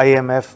IMF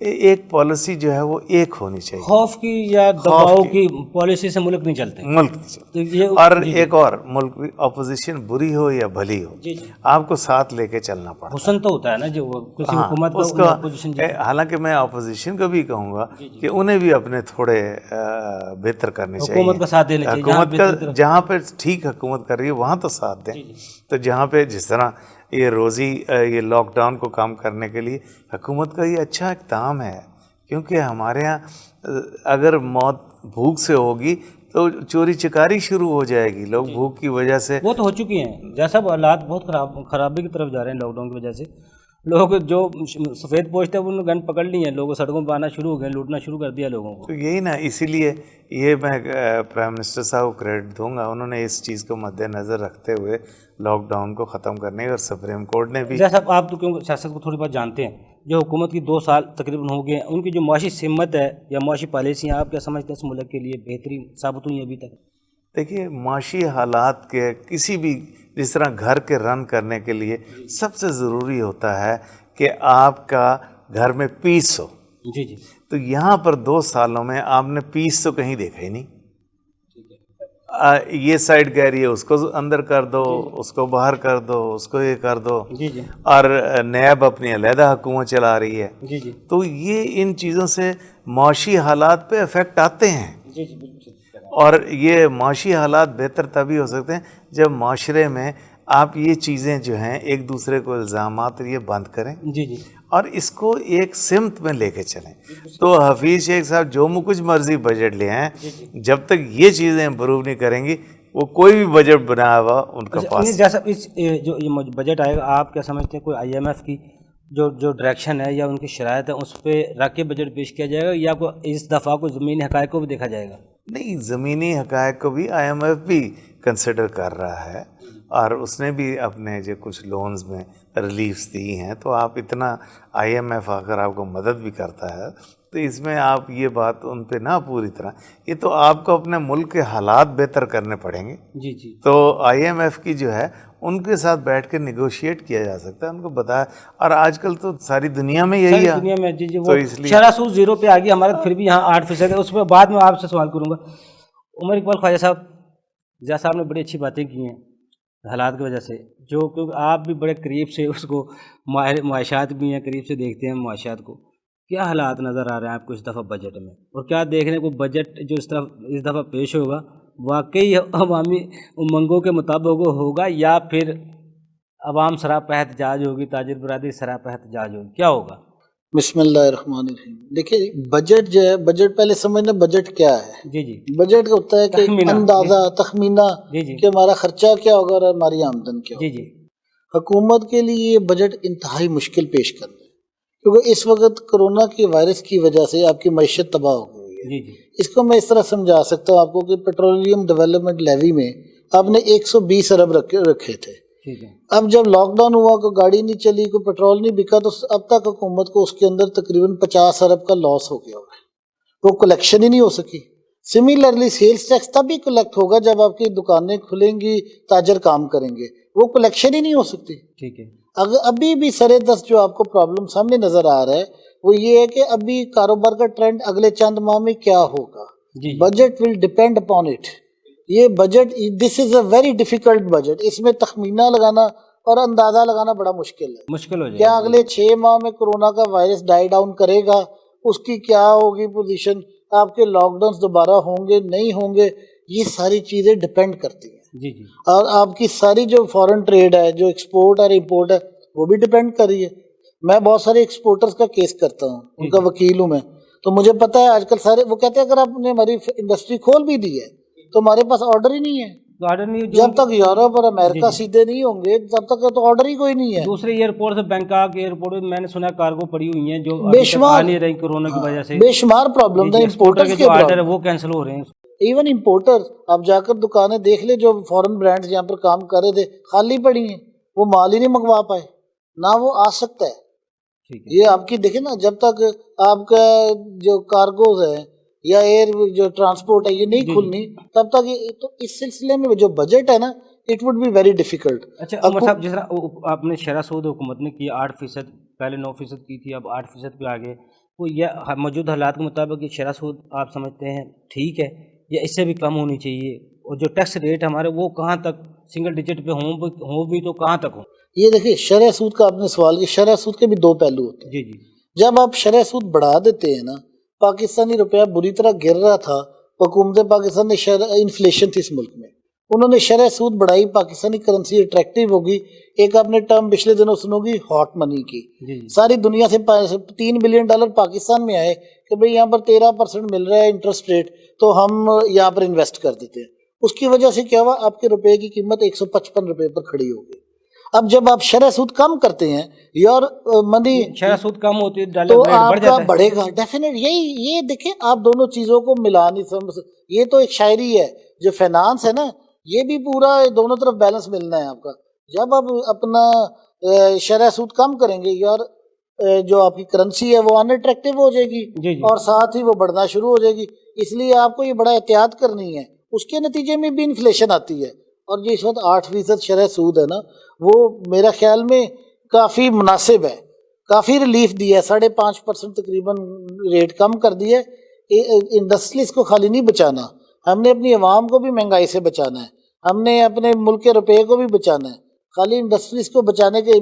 ایک policy جو ہے وہ ایک ہونی چاہیے. خوف کی یا دباؤ کی پالیسی سے ملک نہیں چلتے. ملک نہیں چلتا. تو یہ اور ایک اور ملک بھی اپوزیشن بری ہو یا بھلی ہو آپ کو ساتھ لے کے چلنا پڑتا ہے. حسن تو ہوتا ہے نا جو کسی حکومت اس کا کو حالانکہ میں اپوزیشن کو بھی کہوں گا کہ انہیں بھی اپنے تھوڑے بہتر کرنے چاہیے. حکومت کا ساتھ دینا چاہیے. حکومت کا جہاں پہ ٹھیک حکومت کر رہی ہے وہاں تو ساتھ دیں. تو جہاں پہ جس طرح یہ روزی یہ لاک ڈاؤن کو کام کرنے کے لیے حکومت کا یہ اچھا اقدام ہے. کیونکہ ہمارے ہاں اگر موت بھوک سے ہوگی تو چوری چکاری شروع ہو جائے گی. لوگ بھوک کی وجہ سے وہ تو ہو چکی ہیں. جیسا حالات بہت خرابی کی طرف جا رہے ہیں لاک ڈاؤن کی وجہ سے. لوگ جو سفید پوش تھے انہوں نے گن پکڑ لی ہیں. لوگوں سڑکوں پہ آنا شروع ہو گئے, لوٹنا شروع کر دیا لوگوں کو. تو یہی نا, اسی لیے یہ میں پرائم منسٹر صاحب کو کریڈٹ دوں گا. انہوں نے اس چیز کو مد نظر رکھتے ہوئے لاک ڈاؤن کو ختم کرنے, اور سپریم کورٹ نے بھی. جیسا آپ تو کیوں سیاست کو تھوڑی بات جانتے ہیں, جو حکومت کی 2 سال تقریباً ہو گئے ہیں, ان کی جو معاشی سمت ہے یا معاشی پالیسیاں آپ کیا سمجھتے ہیں اس ملک کے لیے بہترین ثابت ہوئی ابھی تک؟ دیکھیے, معاشی حالات کے کسی بھی جس طرح گھر کے رن کرنے کے لیے سب سے ضروری ہوتا ہے کہ آپ کا گھر میں پیس ہو. جی جی. تو یہاں پر 2 سالوں میں آپ نے پیس تو کہیں دیکھا ہی نہیں. یہ سائڈ کہہ رہی ہے اس کو اندر کر دو, اس کو باہر کر دو, اس کو یہ کر دو, اور نیب اپنی علیحدہ حکومت چلا رہی ہے. تو یہ ان چیزوں سے معاشی حالات پہ افیکٹ آتے ہیں. اور یہ معاشی حالات بہتر تبھی ہو سکتے ہیں جب معاشرے میں آپ یہ چیزیں جو ہیں ایک دوسرے کو الزامات یہ بند کریں اور اس کو ایک سمت میں لے کے چلیں. تو حفیظ شیخ صاحب جو کچھ مرضی بجٹ لے آئیں, جب تک یہ چیزیں امپروو نہیں کریں گی وہ کوئی بھی بجٹ بنا ہوا ان کا پاس. جیسا جو بجٹ آئے گا, آپ کیا سمجھتے ہیں کوئی IMF کی جو ڈائریکشن ہے یا ان کی شرائط ہے اس پہ رکھ کے بجٹ پیش کیا جائے گا, یا اس دفعہ کو زمینی حقائق کو بھی دیکھا جائے گا؟ نہیں, زمینی حقائق کو بھی IMF بھی کنسیڈر کر رہا ہے, اور اس نے بھی اپنے جو کچھ لونز میں ریلیفس دی ہیں. تو آپ اتنا IMF اگر آپ کو مدد بھی کرتا ہے تو اس میں آپ یہ بات ان پہ نہ پوری طرح, یہ تو آپ کو اپنے ملک کے حالات بہتر کرنے پڑیں گے. تو IMF کی جو ہے ان کے ساتھ بیٹھ کے نیگوشیٹ کیا جا سکتا ہے, ان کو بتایا. اور آج کل تو ساری دنیا میں یہی ہے. دنیا میں تو اس لیے شرح سود 0 پہ آ گئی, ہمارا پھر بھی یہاں 8% ہے. اس پہ بعد میں آپ سے سوال کروں گا. عمر اقبال خواجہ صاحب, جیسا آپ نے بڑی اچھی باتیں کی ہیں حالات کی وجہ سے, جو کیونکہ آپ بھی بڑے قریب سے اس کو معاشیات بھی ہیں, قریب سے دیکھتے ہیں معاشیات کو, کیا حالات نظر آ رہے ہیں آپ کو اس دفعہ بجٹ میں, اور کیا دیکھنے کو بجٹ جو اس دفعہ پیش ہوگا واقعی عوامی امنگوں کے مطابق ہوگا, یا پھر عوام سراپا احتجاج ہوگی, تاجر برادری سراپا احتجاج ہوگی, کیا ہوگا؟ بسم اللہ الرحمن الرحیم. دیکھیے, بجٹ جو ہے, بجٹ پہلے سمجھنا بجٹ کیا ہے. بجٹ ہوتا ہے کہ اندازہ, تخمینہ کہ ہمارا خرچہ کیا ہوگا اور ہماری آمدن کیا ہوگی. حکومت کے لیے یہ بجٹ انتہائی مشکل پیش کرنا ہے, کیونکہ اس وقت کرونا کے وائرس کی وجہ سے آپ کی معیشت تباہ ہو گئی ہے. اس کو میں اس طرح سمجھا سکتا ہوں آپ کو کہ پیٹرولیم ڈیولپمنٹ لیوی میں آپ نے 120 ارب رکھے تھے. اب جب لاک ڈاؤن ہوا, کوئی گاڑی نہیں چلی, کوئی پیٹرول نہیں بکا, تو اب تک حکومت کو اس کے اندر تقریباً 50 ارب کا لاس ہو گیا ہے. وہ کلیکشن ہی نہیں ہو سکی. سملرلی سیلز ٹیکس تبھی کلیکٹ ہوگا جب آپ کی دکانیں کھلیں گی, تاجر کام کریں گے, وہ کلیکشن ہی نہیں ہو سکتی. اگر ابھی بھی سرے دست جو آپ کو پرابلم سامنے نظر آ رہا ہے وہ یہ ہے کہ ابھی کاروبار کا ٹرینڈ اگلے چند ماہ میں کیا ہوگا. Budget will depend upon it. یہ budget, this is a very difficult budget. اس میں تخمینہ لگانا اور اندازہ لگانا بڑا مشکل ہے. مشکل ہو جائے. کیا اگلے 6 ماہ میں کورونا کا وائرس ڈائی ڈاؤن کرے گا, اس کی کیا ہوگی پوزیشن, آپ کے لاک ڈاؤنز دوبارہ ہوں گے نہیں ہوں گے, یہ ساری چیزیں ڈیپینڈ کرتی ہیں. اور آپ کی ساری جو فارن ٹریڈ ہے, جو ایکسپورٹ اور امپورٹ ہے, وہ بھی ڈیپینڈ کر رہی ہے. میں بہت سارے ایکسپورٹرز کا کیس کرتا ہوں, ان کا وکیل ہوں میں, تو مجھے پتہ ہے آج کل سارے وہ کہتے ہیں اگر آپ نے ہماری انڈسٹری کھول بھی دی ہے تو ہمارے پاس آرڈر ہی نہیں ہے. جب تک یورپ اور امریکہ سیدھے نہیں ہوں گے تب تک تو آرڈر ہی کوئی نہیں ہے. دوسرے ایئرپورٹ سے, بینکاک ایئرپورٹ میں نے سنا کارگو پڑی ہوئی ہیں جو بے شمار نہیں رہی کورونا کی وجہ سے. بے شمار پرابلم تھا. امپورٹرز کے آرڈر وہ کینسل ہو رہے ہیں. ایون امپورٹر, آپ جا کر دکانیں دیکھ لیں جو فورن برانڈز یہاں پر کام کر رہے تھے, خالی پڑی ہیں. وہ مال ہی نہیں منگوا پائے, نہ وہ آ سکتا ہے. یہ آپ کی دیکھیں نا, جب تک آپ کا جو کارگوز ہے یا ایئر جو ٹرانسپورٹ ہے یہ نہیں کھلنی تب تک تو اس سلسلے میں جو بجٹ ہے نا, it would be very difficult. اچھا عمر صاحب, جس طرح آپ نے شرح سود حکومت نے کی 8%, پہلے 9% کی تھی, اب 8% پہ آ گئے, وہ یہ موجود حالات کے مطابق یہ شرح سود آپ سمجھتے ہیں ٹھیک ہے یا اس سے بھی کم ہونی چاہیے؟ اور جو ٹیکس ریٹ ہمارے وہ کہاں تک سنگل ڈیجٹ پہ ہوں بھی تو کہاں تک ہوں؟ یہ دیکھیں شرح سود کا آپ نے سوال کیا، شرح سود کے بھی دو پہلو ہوتے ہیں. جی جی. جب آپ شرح سود بڑھا دیتے ہیں نا، پاکستانی روپیہ بری طرح گر رہا تھا، حکومت پاکستان نے انفلیشن تھی اس ملک میں، انہوں نے شرح سود بڑھائی، پاکستانی کرنسی اٹریکٹیو ہوگی. ایک آپ نے ٹرم پچھلے دنوں سنوگی ہاٹ منی کی، ساری دنیا سے $3 بلین پاکستان میں آئے کہ بھئی یہاں پر 13% مل رہا ہے انٹرسٹ ریٹ، تو ہم یہاں پر انویسٹ کر دیتے ہیں. اس کی وجہ سے کیا ہوا، آپ کے روپے کی قیمت 155 روپے پر کھڑی ہو گئی. اب جب آپ شرح سود کم کرتے ہیں یور منی، شرح سود کم ہوتی ہے تو آپ کا بڑھے گا ڈیفینیٹ. یہ دیکھیں آپ دونوں چیزوں کو ملا نہیں سمجھ، یہ تو ایک شاعری ہے. جو فائنانس ہے نا، یہ بھی پورا دونوں طرف بیلنس ملنا ہے آپ کا. جب آپ اپنا شرح سود کم کریں گے یار، جو آپ کی کرنسی ہے وہ ان اٹریکٹیو ہو جائے گی اور ساتھ ہی وہ بڑھنا شروع ہو جائے گی. اس لیے آپ کو یہ بڑا احتیاط کرنی ہے. اس کے نتیجے میں بھی انفلیشن آتی ہے. اور جو اس وقت 8% شرح سود ہے نا، وہ میرا خیال میں کافی مناسب ہے، کافی ریلیف دیا ہے. 5.5% تقریباً ریٹ کم کر دی ہے. انڈسٹریز کو خالی نہیں بچانا، ہم نے اپنی عوام کو بھی مہنگائی سے بچانا ہے، ہم نے اپنے ملک کے روپے کو بھی بچانا ہے. خالی انڈسٹریز کو بچانے کے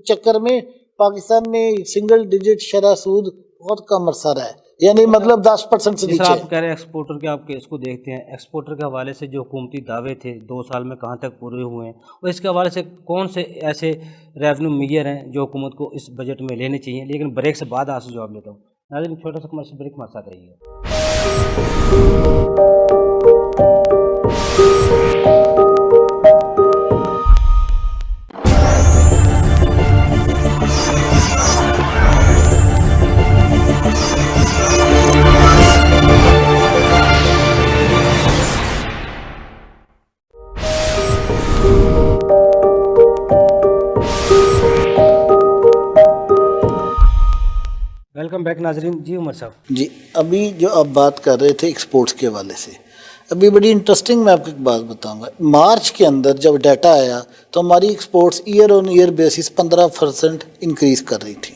چکر میں پاکستان میں سنگل ڈیجٹ شرح سود بہت کم عرصہ رہا ہے، یعنی مطلب 10% سے نیچے. آپ کہہ رہے ہیں ایکسپورٹر کے، آپ اس کو دیکھتے ہیں ایکسپورٹر کے حوالے سے جو حکومتی دعوے تھے 2 سال میں کہاں تک پورے ہوئے ہیں، اور اس کے حوالے سے کون سے ایسے ریونیو میئر ہیں جو حکومت کو اس بجٹ میں لینے چاہیے؟ لیکن بریک سے بعد آپ سے جواب لیتا ہوں. ناظرین چھوٹا سا کمرشل بریک ہمارے ساتھ رہیے. ویلکم بیک ناظرین. جی عمر صاحب. جی ابھی جو آپ بات کر رہے تھے ایکسپورٹس کے حوالے سے، ابھی بڑی انٹرسٹنگ میں آپ کو ایک بات بتاؤں گا. مارچ کے اندر جب ڈیٹا آیا تو ہماری ایکسپورٹس ایئر آن ایئر بیسس 15% انکریز کر رہی تھی.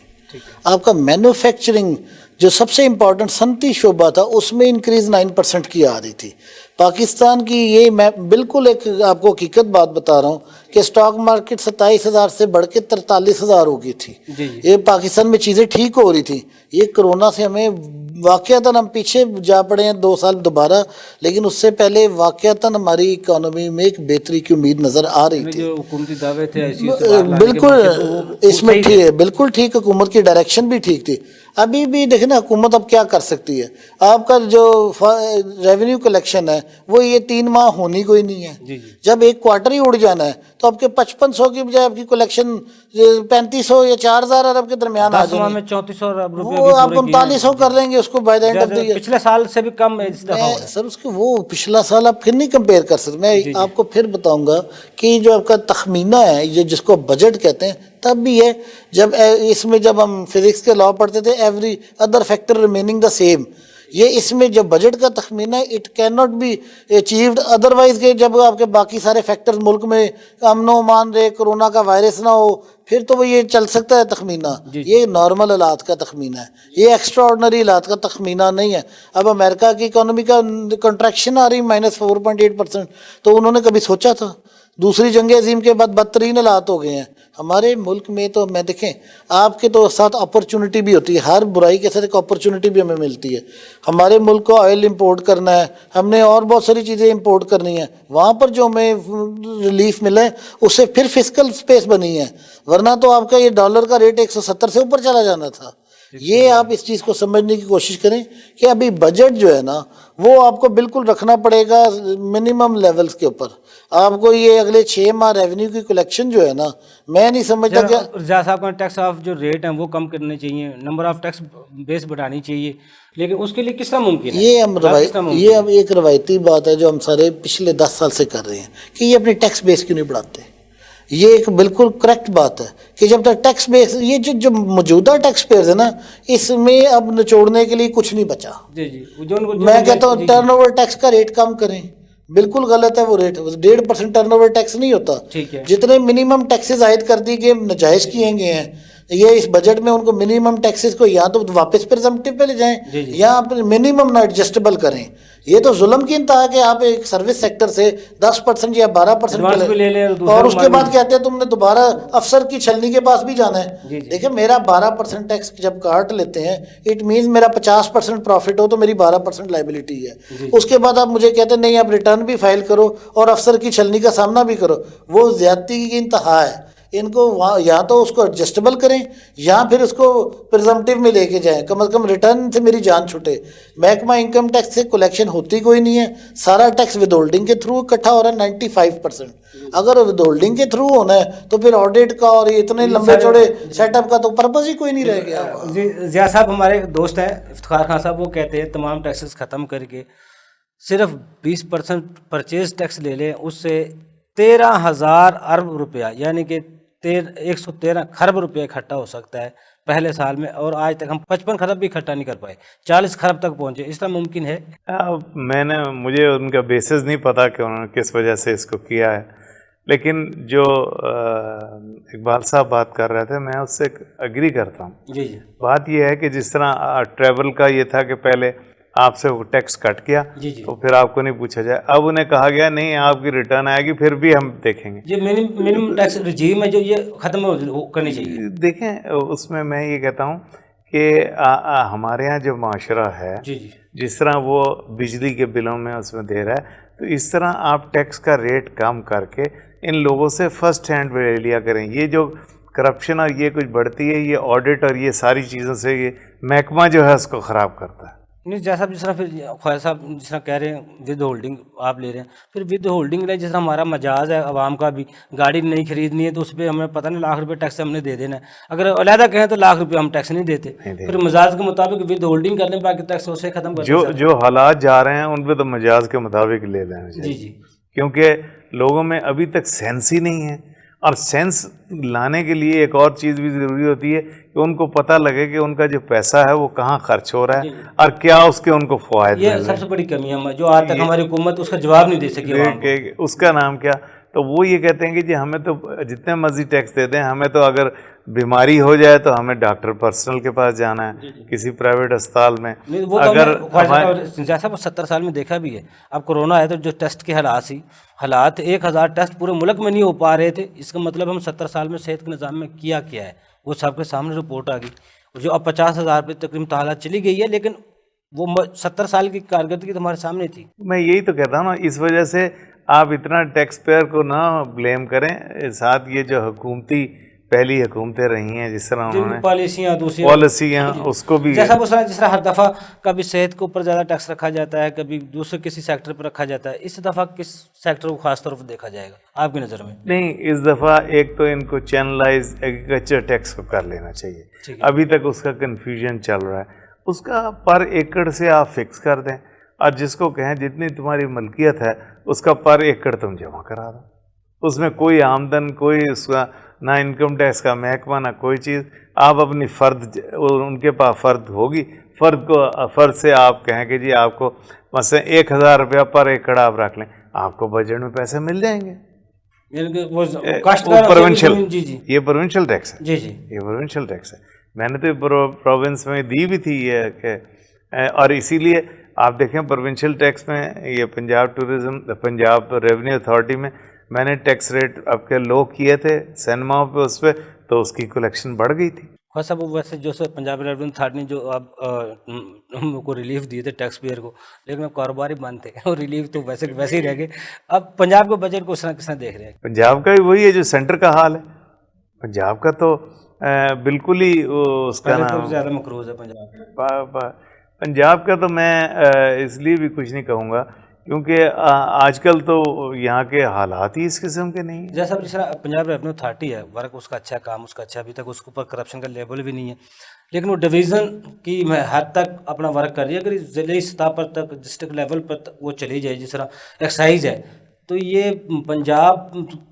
آپ کا مینوفیکچرنگ جو سب سے امپورٹنٹ صنعتی شعبہ تھا اس میں انکریز 9% کی آ رہی تھی. پاکستان کی یہ میں بالکل ایک آپ کو حقیقت بات بتا رہا ہوں کہ اسٹاک مارکیٹ 27,000 سے بڑھ کے 43,000 ہو گئی تھی. یہ پاکستان میں چیزیں ٹھیک ہو رہی تھیں. یہ کرونا سے ہمیں واقعتاً ہم پیچھے جا پڑے ہیں 2 سال دوبارہ، لیکن اس سے پہلے واقعتاً ہماری اکانومی میں ایک بہتری کی امید نظر آ رہی تھی. حکومتی دعوے تھے بالکل اس میں ٹھیک ہے، بالکل ٹھیک، حکومت کی ڈائریکشن بھی ٹھیک تھی. ابھی بھی دیکھیں نا حکومت اب کیا کر سکتی ہے. آپ کا جو ریونیو کلیکشن ہے وہ یہ 3 ماہ ہونی کوئی نہیں ہے. جب ایک کوارٹر ہی اڑ جانا ہے تو آپ کے 5500 کی بجائے آپ کی کلیکشن 3500 یا 4000 ارب کے درمیان آ جائے گی. 3400 ارب وہ آپ 3900 کر لیں گے اس کو by the end of the year. پچھلے سال سے بھی کم ہے سر. اس کے وہ پچھلا سال آپ پھر نہیں کمپیئر کر سکتے. میں آپ کو پھر بتاؤں گا کہ جو آپ کا تخمینہ ہے یہ جس کو بجٹ کہتے ہیں تب بھی ہے جب اس میں جب ہم فزکس کے لا پڑھتے تھے every other factor remaining the same. یہ اس میں جو بجٹ کا تخمینہ ہے it can not be achieved otherwise کہ جب آپ کے باقی سارے فیکٹرز ملک میں امن و امان رہے، کرونا کا وائرس نہ ہو، پھر تو وہ یہ چل سکتا ہے تخمینہ. یہ نارمل حالات کا تخمینہ ہے، یہ ایکسٹرا آرڈنری حالات کا تخمینہ نہیں ہے. اب امریکہ کی اکانومی کا کنٹریکشن آ رہی -4.8%، تو انہوں نے کبھی سوچا تھا؟ دوسری جنگ عظیم کے بعد بدترین حالات ہو گئے ہیں ہمارے ملک میں. تو میں دیکھیں آپ کے تو ساتھ اپرچونٹی بھی ہوتی ہے، ہر برائی کے ساتھ ایک اپرچونٹی بھی ہمیں ملتی ہے. ہمارے ملک کو آئل امپورٹ کرنا ہے، ہم نے اور بہت ساری چیزیں امپورٹ کرنی ہیں، وہاں پر جو ہمیں ریلیف ملا ہے اس سے پھر فسکل سپیس بنی ہے، ورنہ تو آپ کا یہ ڈالر کا ریٹ 170 سے اوپر چلا جانا تھا. یہ آپ اس چیز کو سمجھنے کی کوشش کریں کہ ابھی بجٹ جو ہے نا وہ آپ کو بالکل رکھنا پڑے گا منیمم لیولز کے اوپر. آپ کو یہ اگلے 6 ماہ ریونیو کی کلیکشن جو ہے نا، میں نہیں سمجھتا کہ رضا صاحب کا ٹیکس آف جو ریٹ ہیں وہ کم کرنے چاہیے، نمبر آف ٹیکس بیس بڑھانی چاہیے، لیکن اس کے لیے کس طرح ممکن ہے؟ یہ اب ایک روایتی بات ہے جو ہم سارے پچھلے 10 سال سے کر رہے ہیں کہ یہ اپنے ٹیکس بیس کیوں نہیں بڑھاتے. یہ ایک بالکل کریکٹ بات ہے کہ جب تک ٹیکس بیس، یہ جو موجودہ ٹیکس پیئرز ہے نا، اس میں اب نچوڑنے کے لیے کچھ نہیں بچا. میں کہتا ہوں ٹرن اوور ٹیکس کا ریٹ کم کریں. بالکل غلط ہے وہ ریٹ، 1.5% ٹرن اوور ٹیکس نہیں ہوتا. جتنے منیمم ٹیکسز عائد کر دی گئے ناجائز کیے گئے ہیں. یہ اس بجٹ میں ان کو منیمم ٹیکسز کو یا تو واپس پرزمپٹیو پہ لے جائیں یا منیمم نہ ایڈجسٹبل کریں. یہ تو ظلم کی انتہا کہ آپ ایک سروس سیکٹر سے 10% یا 12% لے لیں اور اس کے بعد کہتے ہیں تم نے دوبارہ افسر کی چھلنی کے پاس بھی جانا ہے. دیکھیں میرا 12% ٹیکس جب کاٹ لیتے ہیں اٹ مینز میرا 50% پروفٹ ہو تو میری 12% لائبلٹی ہے. اس کے بعد آپ مجھے کہتے ہیں نہیں آپ ریٹرن بھی فائل کرو اور افسر کی چھلنی کا سامنا بھی کرو. وہ زیادتی کی انتہا ہے. ان کو یا تو اس کو ایڈجسٹبل کریں یا پھر اس کو پرزمپٹیو میں لے کے جائیں. کم از کم ریٹرن سے میری جان چھوٹے. محکمہ انکم ٹیکس سے کلیکشن ہوتی کوئی نہیں ہے, سارا ٹیکس ود ہولڈنگ کے تھرو اکٹھا ہو رہا ہے 95%. اگر ود ہولڈنگ کے تھرو ہونا ہے تو پھر آڈٹ کا اور اتنے لمبے چوڑے سیٹ اپ کا تو پرپز ہی کوئی نہیں رہ گیا. جی ضیاء صاحب ہمارے دوست ہیں افتخار خان صاحب, وہ کہتے ہیں تمام ٹیکسز ختم کر کے صرف 20% پرچیز ٹیکس لے لیں, اس سے 13,000 ارب روپیہ یعنی کہ 113 خرب روپے اکٹھا ہو سکتا ہے پہلے سال میں, اور آج تک ہم 55 خرب بھی اکٹھا نہیں کر پائے, 40 خرب تک پہنچے. اس طرح ممکن ہے؟ مجھے ان کا بیسس نہیں پتا کہ انہوں نے کس وجہ سے اس کو کیا ہے, لیکن جو اقبال صاحب بات کر رہے تھے میں اس سے اگری کرتا ہوں. جی بات یہ ہے کہ جس طرح ٹریول کا یہ تھا کہ پہلے آپ سے وہ ٹیکس کٹ کیا تو پھر آپ کو نہیں پوچھا جائے, اب انہیں کہا گیا نہیں آپ کی ریٹرن آئے گی پھر بھی ہم دیکھیں گے. یہ منیمم ٹیکس رجیم ہے جو یہ ختم کرنی چاہیے. دیکھیں اس میں یہ کہتا ہوں کہ ہمارے ہاں جو معاشرہ ہے جس طرح وہ بجلی کے بلوں میں اس میں دے رہا ہے تو اس طرح آپ ٹیکس کا ریٹ کم کر کے ان لوگوں سے فرسٹ ہینڈ پہ لے لیا کریں. یہ جو کرپشن اور یہ کچھ بڑھتی ہے یہ آڈٹ اور یہ ساری چیزوں سے یہ محکمہ جو ہے اس کو خراب کرتا ہے. نہیں جیسا جس طرح پھر خواجہ صاحب جس طرح کہہ رہے ہیں ود ہولڈنگ آپ لے رہے ہیں, پھر ود ہولڈنگ لے جس طرح ہمارا مجاز ہے عوام کا بھی, گاڑی نہیں خریدنی ہے تو اس پہ ہمیں پتہ نہیں لاکھ روپے ٹیکس ہم نے دے دینا ہے, اگر علیحدہ کہیں تو لاکھ روپے ہم ٹیکس نہیں دیتے, پھر مجاز کے مطابق ود ہولڈنگ کر لیں باقی ٹیکس اسے ختم کر دیں. جو حالات جا رہے ہیں ان پہ تو مجاز کے مطابق لے لینا چاہیے. کیونکہ لوگوں میں ابھی تک سینس ہی نہیں ہے, اور سینس لانے کے لیے ایک اور چیز بھی ضروری ہوتی ہے کہ ان کو پتہ لگے کہ ان کا جو پیسہ ہے وہ کہاں خرچ ہو رہا ہے اور کیا اس کے ان کو فوائد. یہ سب سے بڑی کمی ہے جو آج تک ہماری حکومت اس کا جواب نہیں دے سکی. اس کا نام کیا, تو وہ یہ کہتے ہیں کہ جی ہمیں تو جتنے مرضی ٹیکس دے دیں, ہمیں تو اگر بیماری ہو جائے تو ہمیں ڈاکٹر پرسنل کے پاس جانا ہے کسی پرائیویٹ اسپتال میں. اگر جیسا 70 سال میں دیکھا بھی ہے, اب کورونا ہے تو جو ٹیسٹ کے حالات 1000 ٹیسٹ پورے ملک میں نہیں ہو پا رہے تھے, اس کا مطلب ہم 70 سال میں صحت کے نظام میں کیا ہے وہ سب کے سامنے رپورٹ آ گئی, جو اب 50,000 پہ تقریباً تعداد چلی گئی ہے, لیکن وہ 70 سال کی کارکردگی تمہارے سامنے تھی. میں یہی تو کہتا ہوں نا, اس وجہ سے آپ اتنا ٹیکس پیئر کو نہ بلیم کریں, ساتھ یہ جو حکومتی پہلی حکومتیں رہی ہیں جس طرح انہوں نے پالیسیاں اس کو بھی جیسا جس طرح ہر دفعہ کبھی صحت کے اوپر زیادہ ٹیکس رکھا جاتا ہے, کبھی دوسرے کسی سیکٹر پر رکھا جاتا ہے, اس دفعہ کس سیکٹر کو خاص طور پر دیکھا جائے گا آپ کی نظر میں؟ نہیں, اس دفعہ ایک تو ان کو چینلائز ایگریکلچر ٹیکس کو کر لینا چاہیے. ابھی تک اس کا کنفیوژن چل رہا ہے, اس کا پر ایکڑ سے آپ فکس کر دیں اور جس کو کہیں جتنی تمہاری ملکیت ہے اس کا پر ایکڑ تم جمع کرا دو. اس میں کوئی آمدن, کوئی اس کا نہ انکم ٹیکس کا محکمہ نہ کوئی چیز. آپ اپنی فرد ان کے پاس فرد ہوگی, فرد سے آپ کہیں کہ جی آپ کو مثلا 1,000 روپیہ پر ایکڑ آپ رکھ لیں, آپ کو بجٹ میں پیسے مل جائیں گے. یہ پروونشل ٹیکس ہے. یہ پروونشل ٹیکس ہے. میں نے تو پروونس میں دی بھی تھی یہ کہ, اور اسی لیے آپ دیکھیں پروونشل ٹیکس میں یہ پنجاب ریونیو اتھارٹی میں نے ٹیکس ریٹ اب کے لو کیے تھے سینماؤں پہ, اس پہ تو اس کی کلیکشن بڑھ گئی تھی. خواہ صاحب ویسے جو پنجاب ریونیو اتھارٹی نے جو آپ ہم کو ریلیف دیے تھے ٹیکس پیئر کو, لیکن اب کاروباری بند تھے اور ریلیف تو ویسے ہی رہ گئے. اب پنجاب کے بجٹ کو کس طرح دیکھ رہے ہیں؟ پنجاب کا بھی وہی ہے جو سینٹر کا حال ہے. پنجاب کا تو بالکل ہی اس کا نام زیادہ مقروض ہے پنجاب کا. تو میں اس لیے بھی کچھ نہیں کہوں گا کیونکہ آج کل تو یہاں کے حالات ہی اس قسم کے نہیں ہیں. جیسا جس طرح پنجاب ریونیو اتھارٹی ہے, ورک اس کا اچھا, کام اس کا اچھا, ابھی تک اس کے اوپر کرپشن کا لیبل بھی نہیں ہے, لیکن وہ ڈویژن کی حد تک اپنا ورک کر رہی ہے. اگر ضلعی سطح پر تک, ڈسٹرکٹ لیول پر وہ چلی جائے جس طرح ایکسائز ہے, تو یہ پنجاب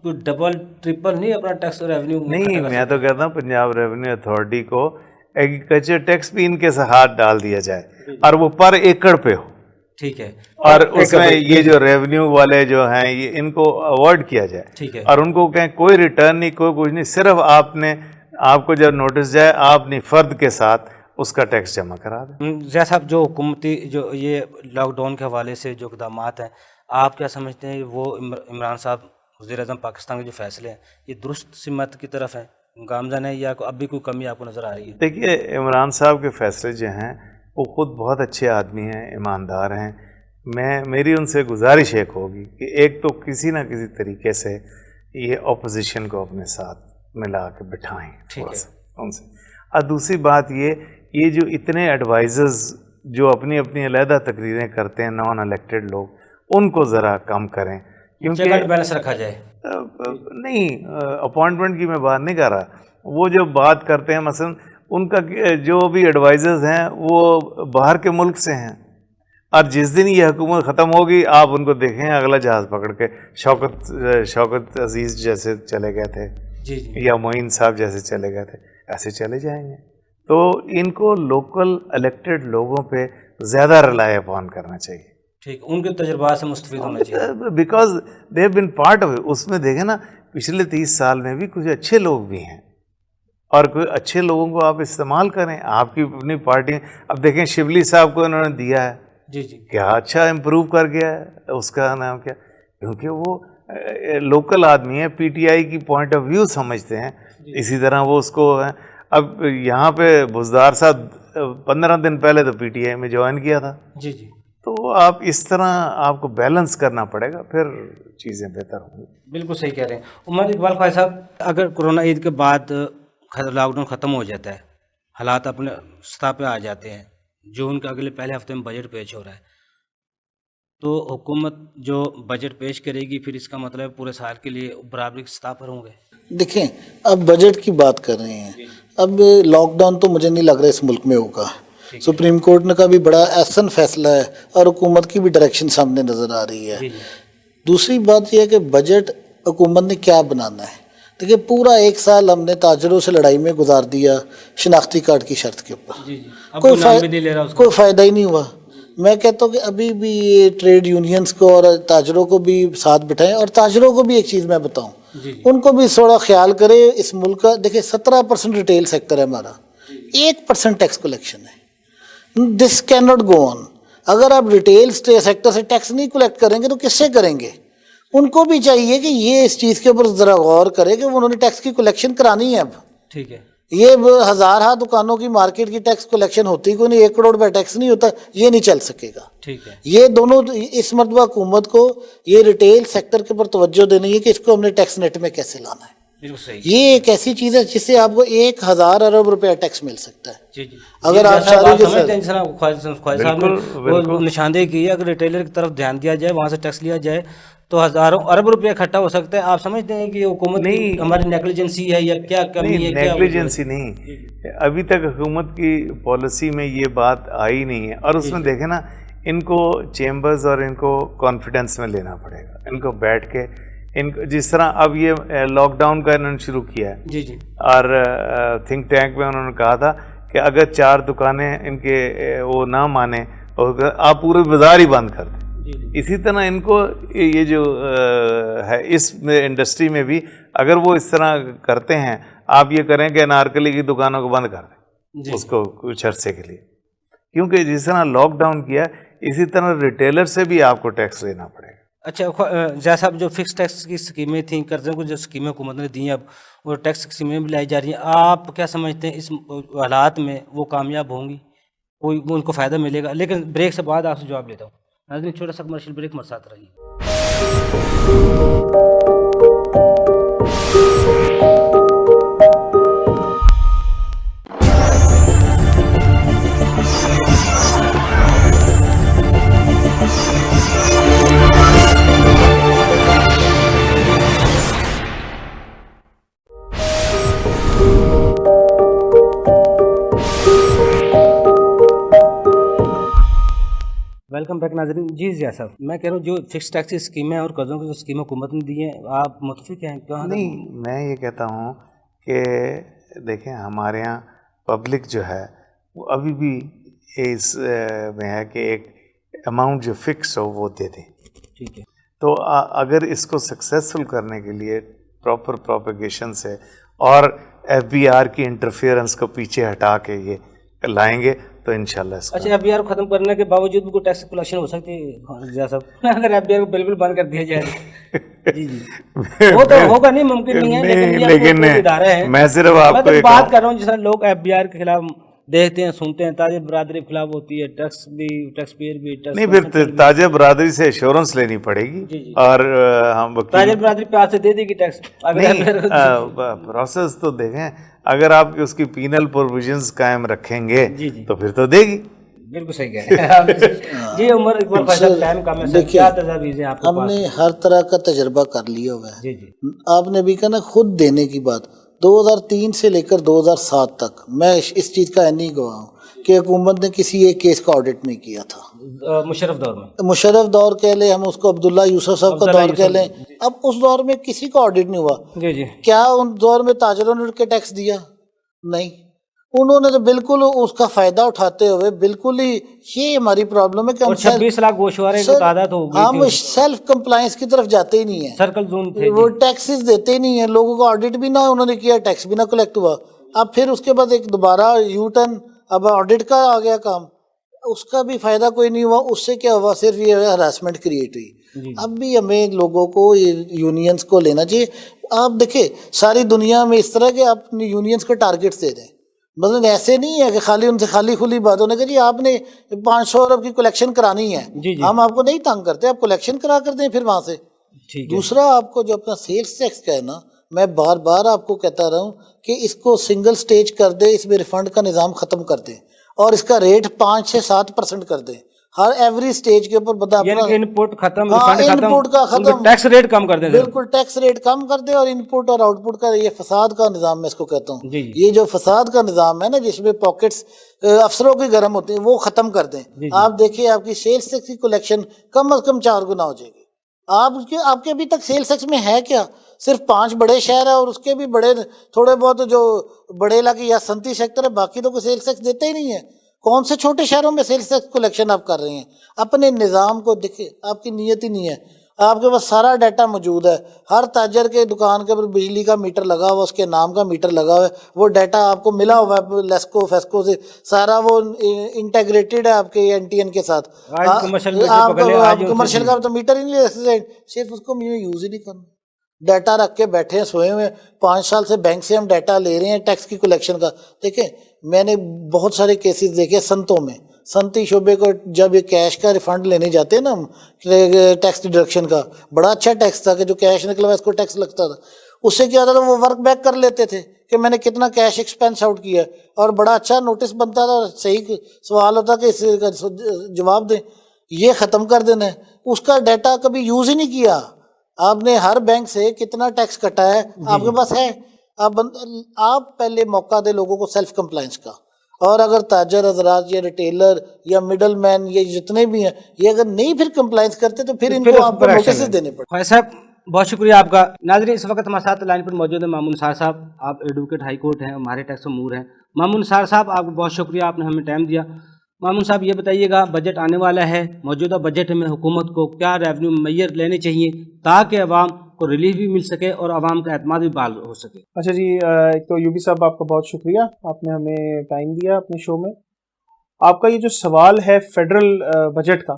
ڈبل ٹرپل نہیں اپنا ٹیکس ریونیو نہیں. میں تو کہتا ہوں پنجاب ریونیو اتھارٹی کو ایگریکلچر ٹیکس بھی ان کے ہاتھ ڈال دیا جائے اور وہ پر ایکڑ پہ ہو. ٹھیک ہے, اور اس میں یہ جو ریونیو والے جو ہیں یہ ان کو اوائڈ کیا جائے. ٹھیک ہے, اور ان کو کہیں کوئی ریٹرن نہیں, کوئی کچھ نہیں, صرف آپ نے آپ کو جب نوٹس جائے آپ اپنی فرد کے ساتھ اس کا ٹیکس جمع کرا دیں. ضیاء صاحب جو حکومتی جو یہ لاک ڈاؤن کے حوالے سے جو اقدامات ہیں آپ کیا سمجھتے ہیں وہ عمران صاحب وزیر اعظم پاکستان کے جو فیصلے ہیں یہ درست سمت کی طرف ہیں گامزن ہے یا اب بھی کوئی کمی آپ کو نظر آ رہی ہے؟ دیکھیے عمران صاحب کے فیصلے جو ہیں وہ خود بہت اچھے آدمی ہیں, ایماندار ہیں. میری ان سے گزارش ایک ہوگی کہ ایک تو کسی نہ کسی طریقے سے یہ اپوزیشن کو اپنے ساتھ ملا کے بٹھائیں تھوڑا سا ان سے. اور دوسری بات یہ جو اتنے ایڈوائزرز جو اپنی اپنی علیحدہ تقریریں کرتے ہیں نان الیکٹڈ لوگ ان کو ذرا کم کریں, کیونکہ بیلنس رکھا جائے. نہیں اپوائنٹمنٹ کی میں بات نہیں کر رہا, وہ جو بات کرتے ہیں مثلا ان کا جو بھی ایڈوائزرز ہیں وہ باہر کے ملک سے ہیں, اور جس دن یہ حکومت ختم ہوگی آپ ان کو دیکھیں اگلا جہاز پکڑ کے شوکت عزیز جیسے چلے گئے تھے یا معین صاحب جیسے چلے گئے تھے ایسے چلے جائیں گے. تو ان کو لوکل الیکٹڈ لوگوں پہ زیادہ ریلائی اپون کرنا چاہیے. ٹھیک, ان کے تجربات سے مستفید ہونا چاہیے because they have been part of. اس میں دیکھیں نا پچھلے 30 سال میں بھی کچھ اچھے لوگ بھی ہیں, اور کوئی اچھے لوگوں کو آپ استعمال کریں. آپ کی اپنی پارٹی, اب دیکھیں شبلی صاحب کو انہوں نے دیا ہے, کیا اچھا امپروو کر گیا ہے. اس کا نام کیا, کیونکہ وہ لوکل آدمی ہے, پی ٹی آئی کی پوائنٹ آف ویو سمجھتے ہیں. اسی طرح وہ اس کو اب یہاں پہ بزدار صاحب 15 دن پہلے تو پی ٹی آئی میں جوائن کیا تھا. تو آپ اس طرح آپ کو بیلنس کرنا پڑے گا, پھر چیزیں بہتر ہوں گی. بالکل صحیح کہہ رہے ہیں. عمر اقبال خواجہ صاحب, اگر کورونا عید کے بعد لاک ڈاؤن ختم ہو جاتا ہے, حالات اپنے سطح پہ آ جاتے ہیں, جو ان کے اگلے پہلے ہفتے میں بجٹ پیش ہو رہا ہے, تو حکومت جو بجٹ پیش کرے گی پھر اس کا مطلب پورے سال کے لیے برابری کی سطح پر ہوں گے؟ دیکھیں اب بجٹ کی بات کر رہے ہیں, اب لاک ڈاؤن تو مجھے نہیں لگ رہا اس ملک میں ہوگا. سپریم کورٹ نے کا بھی بڑا احسن فیصلہ ہے اور حکومت کی بھی ڈائریکشن سامنے نظر آ رہی ہے. دوسری بات یہ ہے کہ بجٹ حکومت نے کیا بنانا ہے. دیکھیے پورا 1 سال ہم نے تاجروں سے لڑائی میں گزار دیا شناختی کارڈ کی شرط کے اوپر, کوئی فائدہ ہی نہیں ہوا. میں کہتا ہوں کہ ابھی بھی یہ ٹریڈ یونینز کو اور تاجروں کو بھی ساتھ بٹھائیں, اور تاجروں کو بھی ایک چیز میں بتاؤں, ان کو بھی تھوڑا خیال کرے اس ملک کا. دیکھیں 17% ریٹیل سیکٹر ہے ہمارا, 1% ٹیکس کلیکشن ہے. دس کین ناٹ گو آن. اگر آپ ریٹیل سیکٹر سے ٹیکس نہیں کلیکٹ کریں گے تو کس سے کریں گے؟ ان کو بھی چاہیے کہ یہ اس چیز کے اوپر ذرا غور کرے کہ انہوں نے ٹیکس کی کلیکشن کرانی ہے. اب ٹھیک ہے, یہ ہزارہ دکانوں کی مارکیٹ کی ٹیکس کلیکشن ہوتی کوئی نہیں, 1 کروڑ روپے ٹیکس نہیں ہوتا, یہ نہیں چل سکے گا. ٹھیک ہے, یہ دونوں اس مرتبہ حکومت کو یہ ریٹیل سیکٹر کے اوپر توجہ دینی ہے کہ اس کو ہم نے ٹیکس نیٹ میں کیسے لانا ہے. یہ ایک ایسی چیز ہے جس سے آپ کو 1000 ارب روپے ٹیکس مل سکتا ہے. اگر آپ خواجہ صاحب نے نشاندہی کی ہے, اگر ریٹیلر کی طرف دھیان دیا جائے, وہاں سے ٹیکس لیا جائے تو ہزاروں ارب روپے اکٹھا ہو سکتا ہے. آپ سمجھتے ہیں کہ حکومت نہیں ہماری نیگلیجنسی ہے یا کیا کمی ہے؟ نیگلیجنسی نہیں, ابھی تک حکومت کی پالیسی میں یہ بات آئی نہیں ہے. اور اس میں دیکھیں نا, ان کو چیمبرز اور ان کو کانفیڈنس میں لینا پڑے گا, ان کو بیٹھ کے ان کو جس طرح اب یہ لاک ڈاؤن کا انہوں نے شروع کیا ہے, اور تھنک ٹینک میں انہوں نے کہا تھا کہ اگر 4 دکانیں ان کے وہ نہ مانیں آپ پورے بازار ہی بند کر دیں. اسی طرح ان کو یہ جو ہے اس انڈسٹری میں بھی اگر وہ اس طرح کرتے ہیں, آپ یہ کریں کہ انارکلی کی دکانوں کو بند کر دیں اس کو کچھ عرصے کے لیے, کیونکہ جس طرح لاک ڈاؤن کیا اسی طرح ریٹیلر سے بھی آپ کو ٹیکس لینا پڑے گا. اچھا ضیاء صاحب, جو فکس ٹیکس کی اسکیمیں تھیں, قرضوں کو جو اسکیمیں حکومت نے دی ہیں, اب وہ ٹیکس اسکیمیں بھی لائی جا رہی ہیں, آپ کیا سمجھتے ہیں اس حالات میں وہ کامیاب ہوں گی, کوئی ان کو فائدہ ملے گا؟ لیکن بریک سے بعد آپ سے جواب لیتا ہوں. ناظرین چھوٹا سا کمرشل بریک, ہمارے ساتھ رہیے. ویلکم بیک ناظرین. جی ضیاء صاحب, میں کہہ رہا ہوں جو فکس ٹیکس کی اسکیمیں اور قرضوں کی جو اسکیمیں حکومت نے دی ہیں, آپ متفق ہیں؟ نہیں, میں یہ کہتا ہوں کہ دیکھیں ہمارے ہاں پبلک جو ہے وہ ابھی بھی اس میں ہے کہ ایک اماؤنٹ جو فکس ہو وہ دے دیں. ٹھیک ہے, تو اگر اس کو سکسیزفل کرنے کے لیے پراپر پروپیگیشن سے اور ایف بی آر کی انٹرفیئرنس کو پیچھے ہٹا کے یہ لائیں گے تو انشاءاللہ اس کا. اچھا ایف بی آر کو ختم کرنے کے باوجود بھی کوئی ٹیکس کلیکشن ہو سکتی ہے رضا صاحب اگر ایف بی آر کو بالکل بند کر دیا جائے؟ جی وہ تو ہوگا نہیں، ممکن نہیں ہے، لیکن ادارہ ہے. میں صرف آپ کو بات کر رہا ہوں جس طرح لوگ ایف بی آر کے خلاف دیکھتے ہیں سنتے ہیں، تاجر برادری کے خلاف ہوتی ہے، ٹیکس بھی ٹیکس پیئر بھی ٹیکس نہیں، پھر تاجر برادری سے ایشورنس لینی پڑے گی اور ہم تاجر برادری پیار سے دے دے گی ٹیکس. پروسیس تو دیکھیں، اگر آپ اس کی پینل پروویژنز قائم رکھیں گے تو پھر تو دے گی. بالکل صحیح کہہ رہے ہیں جی. عمر اقبال بھائی صاحب ٹائم کم ہے، کیا تجاویز ہیں آپ کے پاس؟ ہم نے ہر طرح کا تجربہ کر لیا ہوا ہے. آپ نے بھی کہا نا خود دینے کی بات، 2003 سے لے کر 2007 تک میں اس چیز کا نہیں گواہ ہوں کہ حکومت نے کسی ایک کیس کا آڈٹ نہیں کیا تھا. مشرف دور میں، مشرف دور کہہ لیں، ہم اس کو عبداللہ یوسف صاحب کا دور کہہ لیں، اب اس دور میں کسی کا آڈٹ نہیں ہوا. کیا ان دور میں تاجروں نے اٹھ کے ٹیکس دیا؟ نہیں. انہوں نے تو بالکل اس کا فائدہ اٹھاتے ہوئے بالکل ہی، یہ ہماری پرابلم ہے کہ ہم 26 لاکھ گوشوارے کی تعداد ہو گئی، ہم سیلف کمپلائنس کی طرف جاتے ہی نہیں ہیں. سرکل زون تھے، وہ ٹیکسز دیتے ہی نہیں ہیں لوگوں کو، آڈٹ بھی نہ انہوں نے کیا، ٹیکس بھی نہ کلیکٹ ہوا. اب پھر اس کے بعد ایک دوبارہ یو ٹرن، اب آڈٹ کا آ گیا کام، اس کا بھی فائدہ کوئی نہیں ہوا. اس سے کیا ہوا؟ صرف یہ ہراسمنٹ کریٹ ہوئی. اب بھی ہمیں لوگوں کو یونینز کو لینا چاہیے. آپ دیکھیں ساری دنیا میں اس طرح کے آپ یونینز کو ٹارگیٹس دے دیں، مطلب ایسے نہیں ہے کہ خالی ان سے خالی کھلی باتوں نے کہ جی آپ نے 500 ارب کی کلیکشن کرانی ہے، ہم آپ کو نہیں تنگ کرتے، آپ کلیکشن کرا کر دیں پھر وہاں سے. دوسرا آپ کو جو اپنا سیلز ٹیکس کا ہے نا، میں بار بار آپ کو کہتا رہا ہوں کہ اس کو سنگل سٹیج کر دے، اس میں ریفنڈ کا نظام ختم کر دیں اور اس کا ریٹ 5 سے 7% کر دیں ہر ایوری سٹیج کے اوپر. بتا ان پٹ ختم، ان پٹ کا ختم، ٹیکس ریٹ کم کر دیں، بالکل ٹیکس ریٹ کم کر دیں. اور ان پٹ اور آؤٹ پٹ کا یہ فساد کا نظام میں اس کو کہتا ہوں، یہ جو فساد کا نظام ہے نا جس میں پاکٹس افسروں کی گرم ہوتی ہیں، وہ ختم کر دیں. آپ دیکھیے آپ کی سیلز ٹیکس کی کلیکشن کم از کم 4 گنا ہو جائے گی. آپ کے ابھی تک سیلز ٹیکس میں ہے کیا؟ صرف 5 بڑے شہر ہیں اور اس کے بھی بڑے تھوڑے بہت جو بڑے علاقے یا صنعتی سیکٹر ہے، باقی تو کوئی سیلز ٹیکس دیتے ہی نہیں ہے. کون سے چھوٹے شہروں میں سیلز ٹیکس کلیکشن آپ کر رہے ہیں؟ اپنے نظام کو دیکھیں، آپ کی نیت ہی نہیں ہے. آپ کے پاس سارا ڈیٹا موجود ہے، ہر تاجر کے دکان کے اوپر بجلی کا میٹر لگا ہوا، اس کے نام کا میٹر لگا ہوا ہے، وہ ڈیٹا آپ کو ملا ہوا ہے لیسکو فیسکو سے، سارا وہ انٹیگریٹڈ ہے آپ کے این ٹی این کے ساتھ. آپ کمرشل کا تو میٹر ہی نہیں لے سکتے، صرف اس کو یوز ہی نہیں کرنا. ڈیٹا رکھ کے بیٹھے ہیں سوئے ہوئے. 5 سال سے بینک سے ہم ڈیٹا لے رہے ہیں ٹیکس کی کلیکشن کا. دیکھیں میں نے بہت سارے کیسز دیکھے صنعتوں میں، صنعتی شعبے کو جب یہ کیش کا ریفنڈ لینے جاتے ہیں نا ہم، ٹیکس ڈیڈکشن کا بڑا اچھا ٹیکس تھا کہ جو کیش نکلا اس کو ٹیکس لگتا تھا. اس سے کیا ہوتا تھا وہ ورک بیک کر لیتے تھے کہ میں نے کتنا کیش ایکسپینس آؤٹ کیا، اور بڑا اچھا نوٹس بنتا تھا، صحیح سوال ہوتا کہ اس کا جواب دیں. یہ ختم کر دینا ہے. اس کا ڈیٹا کبھی یوز ہی نہیں کیا. آپ نے ہر بینک سے کتنا ٹیکس کٹا ہے آپ کے پاس ہے. آپ پہلے موقع دے لوگوں کو سیلف کمپلائنس کا. اور اگر تاجر حضرات یا ریٹیلر یا مڈل مین یہ جتنے بھی ہیں، یہ اگر نہیں پھر کمپلائنس کرتے تو پھر ان کو آپ کو نوٹسز دینے پڑتے. خواجہ صاحب بہت شکریہ آپ کا. ناظرین اس وقت ہمارے ساتھ لائن پر موجود ہیں مامون نثار صاحب، آپ ایڈوکیٹ ہائی کورٹ ہیں، ہمارے ٹیکس امور ہیں. مامون نثار صاحب آپ کو بہت شکریہ، آپ نے ہمیں ٹائم دیا. مامون صاحب یہ بتائیے گا، بجٹ آنے والا ہے، موجودہ بجٹ میں حکومت کو کیا ریونیو معیر لینے چاہیے تاکہ عوام کو ریلیف بھی مل سکے اور عوام کا اعتماد بھی بحال ہو سکے؟ اچھا جی، ایک تو یوبی صاحب آپ کا بہت شکریہ، آپ نے ہمیں ٹائم دیا اپنے شو میں. آپ کا یہ جو سوال ہے فیڈرل بجٹ کا،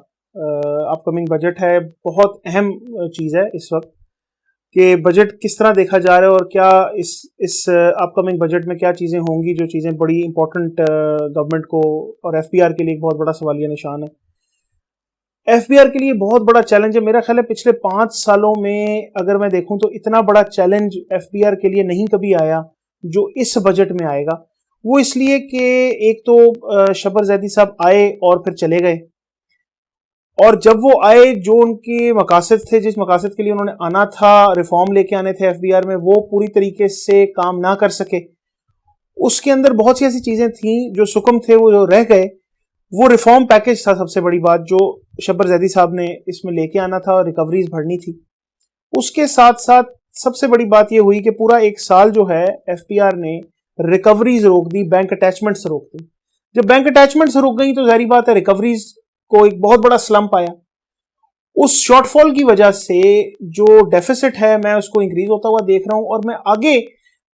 اپ کمنگ بجٹ ہے، بہت اہم چیز ہے اس وقت کہ بجٹ کس طرح دیکھا جا رہا ہے اور کیا اس اپ کمنگ بجٹ میں کیا چیزیں ہوں گی جو چیزیں بڑی امپورٹنٹ گورنمنٹ کو اور ایف بی آر کے لیے ایک بہت بڑا سوالیہ نشان ہے. ایف بی آر کے لیے بہت بڑا چیلنج ہے. میرا خیال ہے پچھلے 5 سالوں میں اگر میں دیکھوں تو اتنا بڑا چیلنج ایف بی آر کے لیے نہیں کبھی آیا جو اس بجٹ میں آئے گا. وہ اس لیے کہ ایک تو شبر زیدی صاحب آئے اور پھر چلے گئے، اور جب وہ آئے جو ان کے مقاصد تھے، جس مقاصد کے لیے انہوں نے آنا تھا، ریفارم لے کے آنے تھے ایف بی آر میں، وہ پوری طریقے سے کام نہ کر سکے. اس کے اندر بہت سی ایسی چیزیں تھیں جو سکم تھے وہ جو رہ گئے. وہ ریفارم پیکج تھا سب سے بڑی بات جو شبر زیدی صاحب نے اس میں لے کے آنا تھا اور ریکوریز بڑھنی تھی. اس کے ساتھ ساتھ سب سے بڑی بات یہ ہوئی کہ پورا 1 سال جو ہے ایف بی آر نے ریکوریز روک دی، بینک اٹیچمنٹس روک دی. جب بینک اٹیچمنٹس رک گئی تو ظاہری بات ہے ریکوریز کو ایک بہت بڑا سلمپ آیا. اس شارٹ فال کی وجہ سے جو ڈیفیسٹ ہے میں اس کو انکریز ہوتا ہوا دیکھ رہا ہوں، اور میں آگے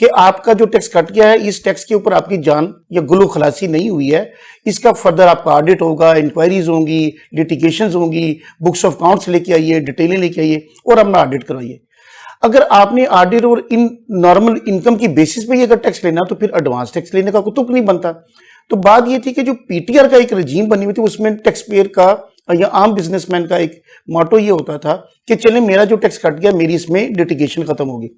کہ آپ کا جو ٹیکس کٹ گیا ہے اس ٹیکس کے اوپر آپ کی جان یا گلو خلاصی نہیں ہوئی ہے، اس کا فردر آپ کا آڈٹ ہوگا، انکوائریز ہوں گی، لیٹیگیشنز ہوں گی، بکس آف اکاؤنٹس لے کے آئیے، ڈیٹیلیں لے کے آئیے اور اپنا آڈٹ کروائیے۔ اگر آپ نے آڈٹ اور ان نارمل انکم کی بیسس پہ ہی اگر ٹیکس لینا تو پھر ایڈوانس ٹیکس لینے کا کوئی تک نہیں بنتا۔ تو بات یہ تھی کہ جو پی ٹی آر کا ایک رجیم بنی ہوئی تھی اس میں ٹیکس پیئر کا یا عام بزنس مین کا ایک موٹو یہ ہوتا تھا کہ چلیں میرا جو ٹیکس کٹ گیا میری اس میں لیٹیگیشن ختم ہوگی۔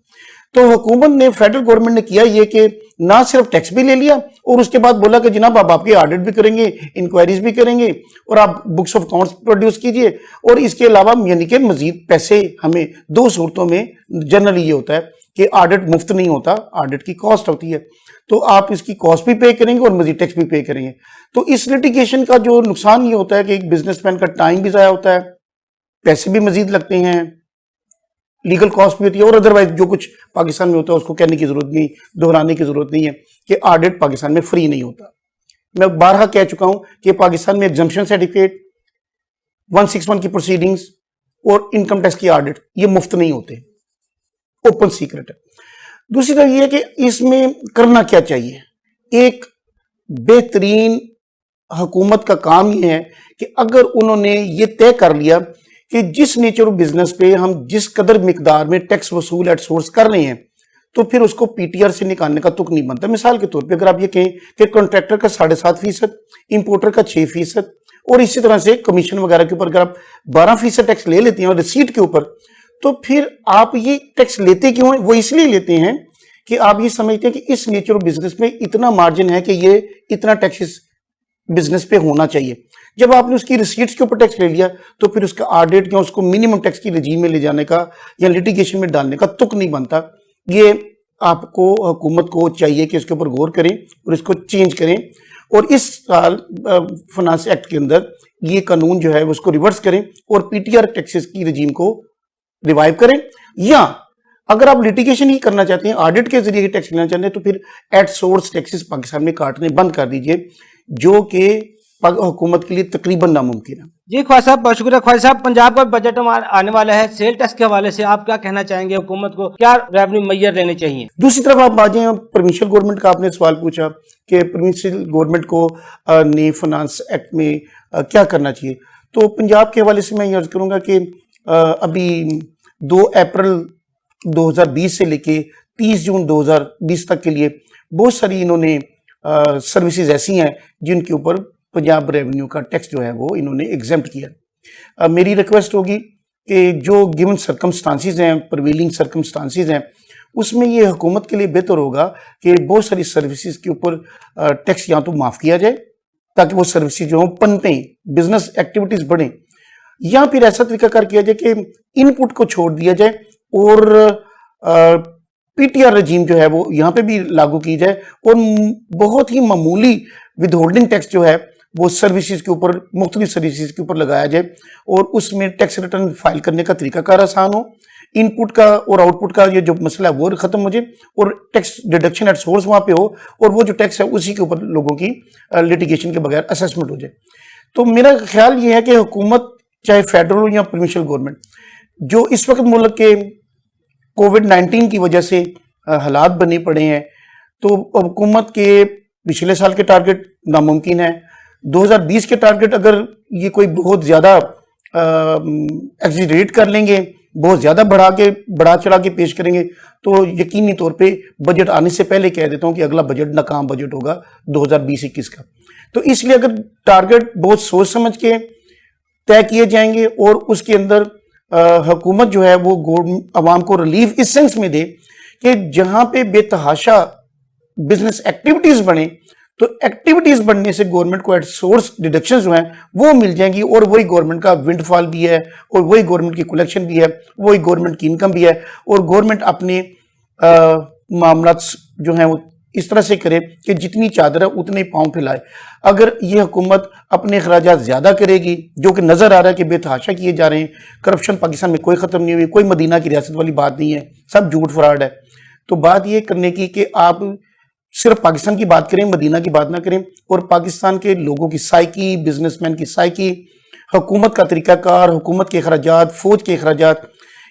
تو حکومت نے، فیڈرل گورنمنٹ نے کیا یہ کہ نہ صرف ٹیکس بھی لے لیا اور اس کے بعد بولا کہ جناب آپ کے آڈٹ بھی کریں گے، انکوائریز بھی کریں گے اور آپ بکس آف اکاؤنٹس پروڈیوس کیجئے، اور اس کے علاوہ یعنی کہ مزید پیسے ہمیں دو صورتوں میں جنرلی یہ ہوتا ہے کہ آڈٹ مفت نہیں ہوتا، آڈٹ کی کاسٹ ہوتی ہے، تو آپ اس کی کاسٹ بھی پے کریں گے اور مزید ٹیکس بھی پے کریں گے۔ تو اس لیٹیگیشن کا جو نقصان یہ ہوتا ہے کہ ایک بزنس مین کا ٹائم بھی ضائع ہوتا ہے، پیسے بھی مزید لگتے ہیں، لیگل کاسٹ بھی ہوتی ہے، اور ادروائز جو کچھ پاکستان میں ہوتا ہے اس کو کہنے کی ضرورت نہیں، دہرانے کی ضرورت نہیں ہے کہ آڈٹ پاکستان میں فری نہیں ہوتا۔ میں بارہا کہہ چکا ہوں کہ پاکستان میں ایگزمپشن سرٹیفکیٹ، 161 کی پروسیڈنگز اور انکم ٹیکس کی آڈٹ یہ مفت نہیں ہوتے، اوپن سیکرٹ ہے۔ دوسری طرف یہ ہے کہ اس میں کرنا کیا چاہیے۔ ایک بہترین حکومت کا کام یہ ہے کہ اگر انہوں نے یہ طے کر لیا کہ جس نیچر آف بزنس پہ ہم جس قدر مقدار میں ٹیکس وصول ایٹ سورس کر رہے ہیں تو پھر اس کو پی ٹی آر سے نکالنے کا تک نہیں بنتا۔ مثال کے طور پہ اگر آپ یہ کہیں کہ کنٹریکٹر کا 7.5%، امپورٹر کا 6%، اور اسی طرح سے کمیشن وغیرہ کے اوپر اگر آپ 12% ٹیکس لے لیتے ہیں اور ریسیٹ کے اوپر، تو پھر آپ یہ ٹیکس لیتے کیوں ہیں؟ وہ اس لیے لیتے ہیں کہ آپ یہ سمجھتے ہیں کہ اس نیچر آف بزنس میں اتنا مارجن ہے کہ یہ اتنا ٹیکس بزنس پہ ہونا چاہیے۔ جب آپ نے اس کی ریسیٹس کے اوپر ٹیکس لے لیا تو پھر اس کا آڈٹ یا اس کو منیمم ٹیکس کی رجیم میں لے جانے کا یا لیٹیگیشن میں ڈالنے کا تک نہیں بنتا۔ یہ آپ کو، حکومت کو چاہیے کہ اس کے اوپر غور کریں اور اس کو چینج کریں، اور اس سال فنانس ایکٹ کے اندر یہ قانون جو ہے اس کو ریورس کریں اور پی ٹی آر ٹیکسز کی رجیم کو ریوائیو کریں، یا اگر آپ لیٹیگیشن ہی کرنا چاہتے ہیں، آڈٹ کے ذریعے ٹیکس لینا چاہتے ہیں، تو پھر ایٹ سورس ٹیکسز پاکستان میں کاٹنے بند کر دیجئے، جو کہ حکومت کے لیے تقریباً ناممکن ہے۔ جی خواجہ صاحب بہت شکریہ۔ خواجہ صاحب پنجاب کا بجٹ آنے والا ہے، سیل ٹیکس کے حوالے سے آپ کیا کہنا چاہیں گے؟ حکومت کو کیا ریونیو میئر لینے چاہیے؟ دوسری طرف آپ آ جائیں، پروونشل گورنمنٹ کا آپ نے سوال پوچھا کہ پروونشل گورنمنٹ کو نے فنانس ایکٹ میں کیا کرنا چاہیے۔ تو پنجاب کے حوالے سے میں یہ عرض کروں گا کہ ابھی 2 اپریل 2020 سے لے کے 30 جون 2020 تک کے لیے بہت ساری انہوں نے سروسز ایسی ہیں جن کے اوپر پنجاب ریونیو کا ٹیکس جو ہے وہ انہوں نے ایگزمپٹ کیا۔ میری ریکویسٹ ہوگی کہ جو گیون سرکمسٹانسز ہیں، پرویلنگ سرکمسٹانسز ہیں، اس میں یہ حکومت کے لیے بہتر ہوگا کہ بہت ساری سروسز کے اوپر ٹیکس یا تو معاف کیا جائے تاکہ وہ سروسز جو ہوں پنپیں، بزنس ایکٹیویٹیز بڑھیں، یا پھر ایسا طریقہ کار کیا جائے کہ ان پٹ کو چھوڑ دیا جائے اور پی ٹی آر رجیم جو ہے وہ یہاں پہ بھی لاگو کی جائے، اور بہت ہی معمولی ود ہولڈنگ ٹیکس جو ہے وہ سروسز کے اوپر، مختلف سروسز کے اوپر لگایا جائے، اور اس میں ٹیکس ریٹرن فائل کرنے کا طریقہ کار آسان ہو، ان پٹ کا اور آؤٹ پٹ کا یہ جو مسئلہ ہے وہ ختم ہو جائے، اور ٹیکس ڈیڈکشن ایٹ سورس وہاں پہ ہو، اور وہ جو ٹیکس ہے اسی کے اوپر لوگوں کی لیٹیگیشن کے بغیر اسیسمنٹ ہو جائے۔ تو میرا خیال یہ ہے کہ حکومت چاہے فیڈرل ہو یا پروونشل گورنمنٹ، جو اس وقت ملک کے کووڈ-19 کی وجہ سے حالات بنے پڑے ہیں، تو حکومت کے پچھلے سال کے ٹارگٹ ناممکن ہے، 2020 کے ٹارگٹ اگر یہ کوئی بہت زیادہ ایگزیجریٹ کر لیں گے، بہت زیادہ بڑھا چڑھا کے پیش کریں گے، تو یقینی طور پہ بجٹ آنے سے پہلے کہہ دیتا ہوں کہ اگلا بجٹ ناکام بجٹ ہوگا 2020-21 کا۔ تو اس لیے اگر ٹارگٹ بہت سوچ سمجھ کے طے کیے جائیں گے اور اس کے اندر حکومت جو ہے وہ عوام کو ریلیف اس سینس میں دے کہ جہاں پہ بے تحاشا بزنس ایکٹیویٹیز بڑھیں، تو ایکٹیویٹیز بڑھنے سے گورنمنٹ کو ایٹ سورس ڈیڈکشنز جو ہیں وہ مل جائیں گی، اور وہی گورنمنٹ کا ونڈ فال بھی ہے، اور وہی گورنمنٹ کی کلیکشن بھی ہے، وہی گورنمنٹ کی انکم بھی ہے، اور گورنمنٹ اپنے معاملات جو ہیں وہ اس طرح سے کرے کہ جتنی چادر ہے اتنے پاؤں پھیلائے۔ اگر یہ حکومت اپنے اخراجات زیادہ کرے گی، جو کہ نظر آ رہا ہے کہ بے تحاشا کیے جا رہے ہیں، کرپشن پاکستان میں کوئی ختم نہیں ہوئی، کوئی مدینہ کی ریاست والی بات نہیں ہے، سب جھوٹ فراڈ ہے، تو بات یہ کرنے کی کہ آپ صرف پاکستان کی بات کریں، مدینہ کی بات نہ کریں، اور پاکستان کے لوگوں کی سائیکی، بزنس مین کی سائیکی، حکومت کا طریقہ کار، حکومت کے اخراجات، فوج کے اخراجات،